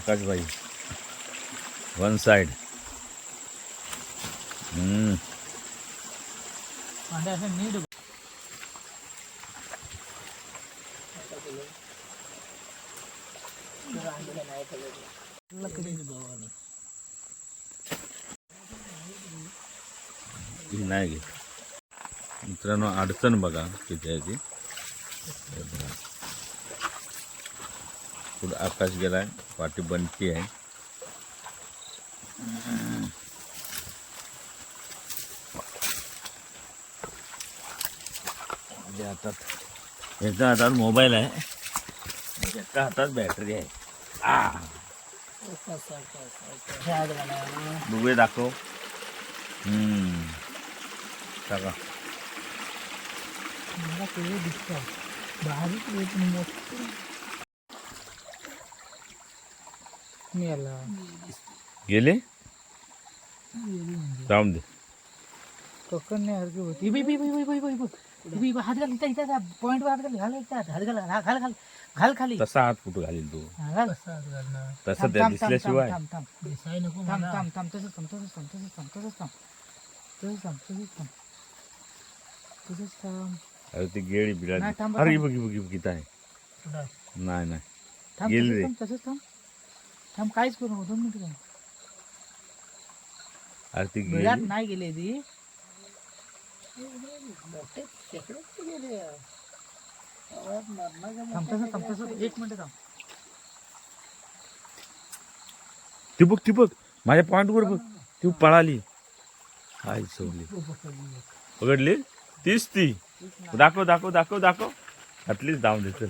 Akashbhai one side. नाही घे मित्रांनो, अडचण बघा किती आहे ती. पुढे आकाश गेलाय, पाठी बनकी आहे. याच्या हातात मोबाईल आहे, एका हातात बॅटरी आहे. बघूया, दाखव. टाका. गेले जाऊन दे. पकडण्यासारखी होती. हात घाल इथं पॉइंट वर हात घाल. घाल खाली. तसा हात कुठं घालील तू? तसं त्या दिसल्याशिवाय. अरे ती गेळी बिळा. अरे बघी बघी बघित आहे. नाही नाही गेली रे. तसंच थांब काहीच करू नको. 2 मिनिटं. अरे ती बिळात गेली. नाही गेले ती. तसं 1 मिनिट थांब. ती बघ, ती बघ, माझ्या पॉइंट वर बघ. ती पळाली. आई सोडली. पकडली तीच ती. दाखव दाखव दाखव दाखव. घातलीच, जाऊन दे चल.